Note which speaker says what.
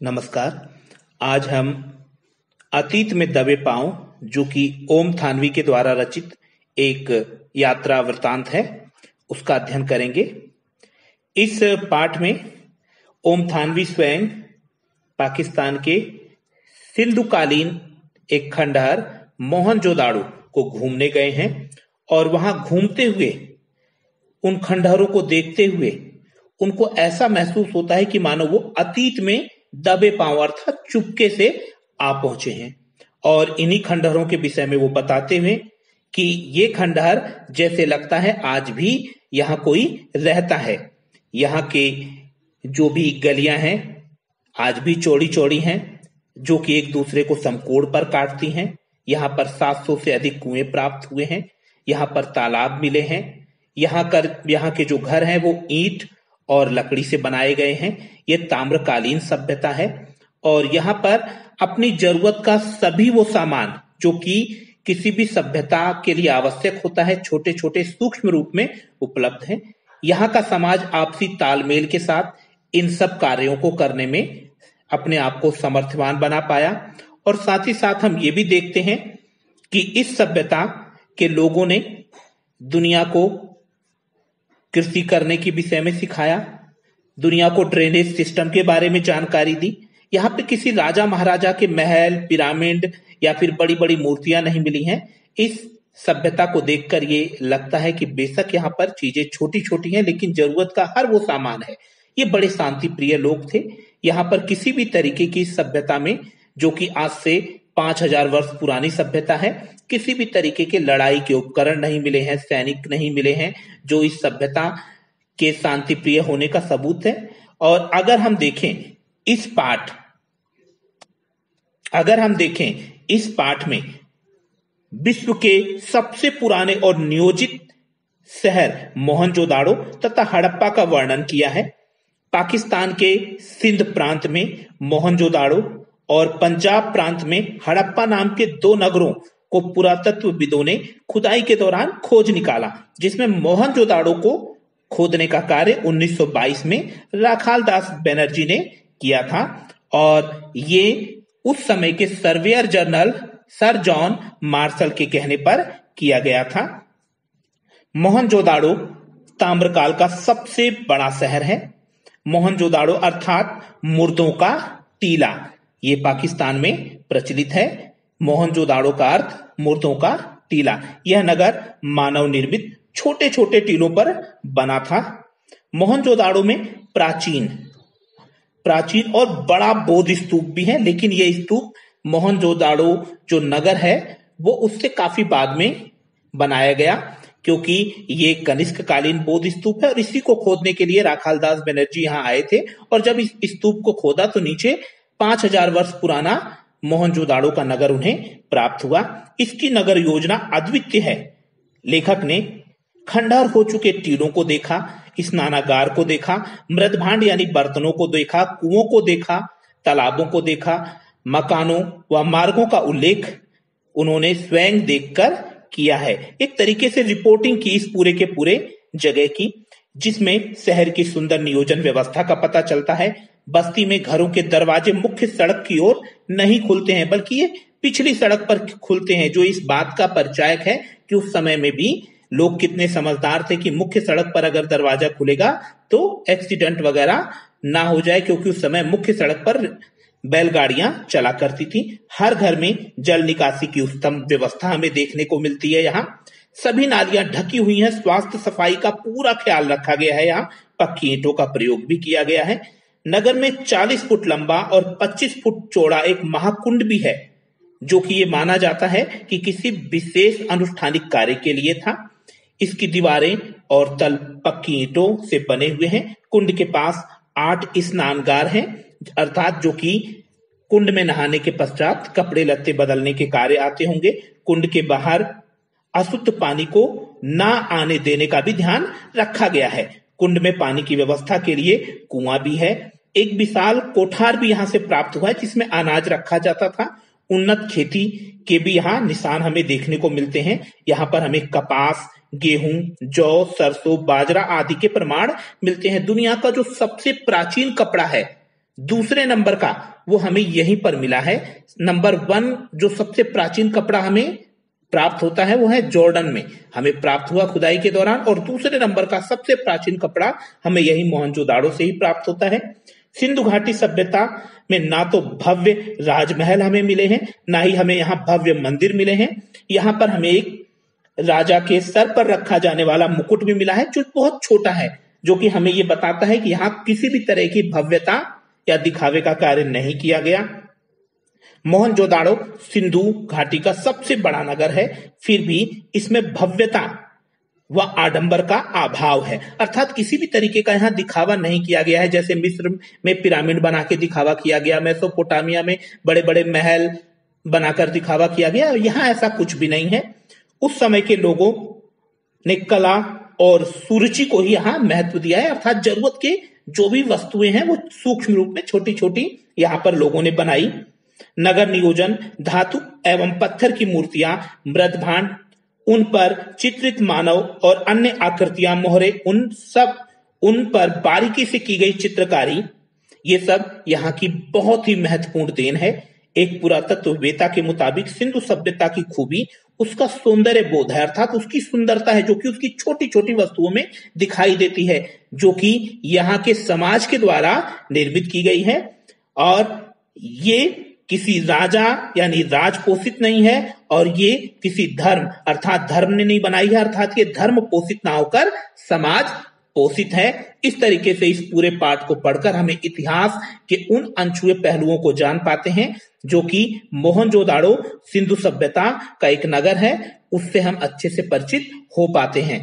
Speaker 1: नमस्कार। आज हम अतीत में दबे पांव जो कि ओम थानवी के द्वारा रचित एक यात्रा वृतांत है उसका अध्ययन करेंगे। इस पाठ में ओम थानवी स्वयं पाकिस्तान के सिंधुकालीन एक खंडहर मोहनजोदाड़ो को घूमने गए हैं और वहां घूमते हुए उन खंडहरों को देखते हुए उनको ऐसा महसूस होता है कि मानो वो अतीत में दबे पांव अर्थात चुपके से आ पहुंचे हैं। और इन्हीं खंडहरों के विषय में वो बताते हुए कि ये खंडहर जैसे लगता है आज भी यहाँ कोई रहता है। यहाँ के जो भी गलियां हैं आज भी चौड़ी चौड़ी हैं जो कि एक दूसरे को समकोण पर काटती हैं। यहाँ पर 700 से अधिक कुएं प्राप्त हुए हैं। यहाँ पर तालाब मिले हैं। यहाँ के जो घर हैं वो ईंट और लकड़ी से बनाए गए हैं। ये ताम्रकालीन सभ्यता है और यहाँ पर अपनी जरूरत का सभी वो सामान जो कि किसी भी सभ्यता के लिए आवश्यक होता है छोटे छोटे सूक्ष्म रूप में उपलब्ध है। यहाँ का समाज आपसी तालमेल के साथ इन सब कार्यों को करने में अपने आप को समर्थवान बना पाया। और साथ ही साथ हम ये भी देखते हैं कि इस सभ्यता के लोगों ने दुनिया को कृषि करने के विषय में सिखाया, दुनिया को ड्रेनेज सिस्टम के बारे में जानकारी दी। यहाँ पे किसी राजा महाराजा के महल, पिरामिड या फिर बड़ी बड़ी मूर्तियां नहीं मिली हैं। इस सभ्यता को देखकर ये लगता है कि बेशक यहाँ पर चीजें छोटी छोटी हैं लेकिन जरूरत का हर वो सामान है। ये बड़े शांति प्रिय लोग थे। यहाँ पर किसी भी तरीके की सभ्यता में जो कि आज से 5000 वर्ष पुरानी सभ्यता है, किसी भी तरीके के लड़ाई के उपकरण नहीं मिले हैं, सैनिक नहीं मिले हैं जो इस सभ्यता के शांति प्रिय होने का सबूत है। और अगर हम देखें इस पाठ में विश्व के सबसे पुराने और नियोजित शहर मोहनजोदाड़ो तथा हड़प्पा का वर्णन किया है। पाकिस्तान के सिंध प्रांत में मोहनजोदाड़ो और पंजाब प्रांत में हड़प्पा नाम के दो नगरों को पुरातत्वविदों ने खुदाई के दौरान खोज निकाला, जिसमें मोहनजोदाड़ो को खोदने का कार्य 1922 में राखाल दास बनर्जी ने किया था और ये उस समय के surveyor general sir John Marshall के कहने पर किया गया था। मोहनजोदाड़ो ताम्रकाल का सबसे बड़ा शहर है। मोहनजोदाड़ो अर्थात मुर्दों का टीला ये पाकिस्तान में प्रचलित है। मोहनजोदाड़ो का अर्थ मुर्दों का टीला। यह नगर मानव निर्मित छोटे छोटे टीलों पर बना था। मोहनजोदाड़ो में प्राचीन और बड़ा बौद्ध स्तूप भी है, लेकिन यह स्तूप मोहनजोदाड़ो जो नगर है वो उससे काफी बाद में बनाया गया, क्योंकि ये कनिष्क कालीन बौद्ध स्तूप है और इसी को खोदने के लिए राखाल दास बनर्जी यहाँ आए थे। और जब इस स्तूप को खोदा तो नीचे 5000 वर्ष पुराना मोहनजोदाड़ो का नगर उन्हें प्राप्त हुआ। इसकी नगर योजना अद्वितीय है। लेखक ने खंडहर हो चुके टीलों को देखा, स्नानागार को देखा, मृदभांड यानी बर्तनों को देखा, कुओं को देखा, तालाबों को देखा, मकानों व मार्गों का उल्लेख उन्होंने स्वयं देखकर किया है। एक तरीके से रिपोर्टिंग की इस पूरे के पूरे जगह की, जिसमें शहर की सुंदर नियोजन व्यवस्था का पता चलता है। बस्ती में घरों के दरवाजे मुख्य सड़क की ओर नहीं खुलते हैं बल्कि ये पिछली सड़क पर खुलते हैं, जो इस बात का परिचायक है कि उस समय में भी लोग कितने समझदार थे कि मुख्य सड़क पर अगर दरवाजा खुलेगा तो एक्सीडेंट वगैरह ना हो जाए, क्योंकि उस समय मुख्य सड़क पर बैलगाड़ियां चला करती थी। हर घर में जल निकासी की उत्तम व्यवस्था हमें देखने को मिलती है। यहाँ सभी नालियां ढकी हुई हैं। स्वास्थ्य सफाई का पूरा ख्याल रखा गया है। यहाँ पक्की ईंटों का प्रयोग भी किया गया है। नगर में 40 फुट लंबा और 25 फुट चौड़ा एक महाकुंड भी है, जो कि ये माना जाता है कि किसी विशेष अनुष्ठानिक कार्य के लिए था। इसकी दीवारें और तल पक्की ईंटों से बने हुए हैं। कुंड के पास 8 स्नानगार हैं, अर्थात जो कि कुंड में नहाने के पश्चात कपड़े लत्ते बदलने के कार्य आते होंगे। कुंड के बाहर अशुद्ध पानी को ना आने देने का भी ध्यान रखा गया है। कुंड में पानी की व्यवस्था के लिए कुआं भी है। एक विशाल कोठार भी यहाँ से प्राप्त हुआ है जिसमें अनाज रखा जाता था। उन्नत खेती के भी यहाँ निशान हमें देखने को मिलते हैं। यहाँ पर हमें कपास, गेहूं, जौ, सरसों, बाजरा आदि के प्रमाण मिलते हैं। दुनिया का जो सबसे प्राचीन कपड़ा है दूसरे नंबर का वो हमें यहीं पर मिला है। नंबर 1 जो सबसे प्राचीन कपड़ा हमें प्राप्त होता है वो है जॉर्डन में, हमें प्राप्त हुआ खुदाई के दौरान। और दूसरे नंबर का सबसे प्राचीन कपड़ा हमें यही मोहनजोदाड़ो से ही प्राप्त होता है। सिंधु घाटी सभ्यता में ना तो भव्य राजमहल हमें मिले हैं, ना ही हमें यहाँ भव्य मंदिर मिले हैं। यहाँ पर हमें एक राजा के सर पर रखा जाने वाला मुकुट भी मिला है जो बहुत छोटा है, जो कि हमें ये बताता है कि यहाँ किसी भी तरह की भव्यता या दिखावे का कार्य नहीं किया गया। मोहनजोदाड़ो सिंधु घाटी का सबसे बड़ा नगर है, फिर भी इसमें भव्यता व आडंबर का अभाव है, अर्थात किसी भी तरीके का यहाँ दिखावा नहीं किया गया है। जैसे मिस्र में पिरामिड बना के दिखावा किया गया, मेसोपोटामिया में बड़े बड़े महल बनाकर दिखावा किया गया, यहाँ ऐसा कुछ भी नहीं है। उस समय के लोगों ने कला और सुरुचि को ही यहाँ महत्व दिया है, अर्थात जरूरत के जो भी वस्तुएं हैं वो सूक्ष्म रूप में छोटी छोटी यहाँ पर लोगों ने बनाई। नगर नियोजन, धातु एवं पत्थर की मूर्तियां, मृदभांड, उन पर चित्रित मानव और अन्य आकृतियां, मोहरे, उन पर बारीकी से की गई चित्रकारी, ये सब यहाँ की बहुत ही महत्वपूर्ण देन है। एक पुरातत्ववेता के मुताबिक सिंधु सभ्यता की खूबी उसका सौंदर्य बोध है, अर्थात उसकी सुंदरता है जो कि उसकी छोटी छोटी वस्तुओं में दिखाई देती है, जो कि यहाँ के समाज के द्वारा निर्मित की गई है। और ये किसी राजा यानी राज पोषित नहीं है, और ये किसी धर्म अर्थात धर्म ने नहीं बनाई है, अर्थात ये धर्म पोषित ना होकर समाज पोषित है। इस तरीके से इस पूरे पाठ को पढ़कर हमें इतिहास के उन अनछुए पहलुओं को जान पाते हैं जो कि मोहनजोदाड़ो सिंधु सभ्यता का एक नगर है, उससे हम अच्छे से परिचित हो पाते हैं।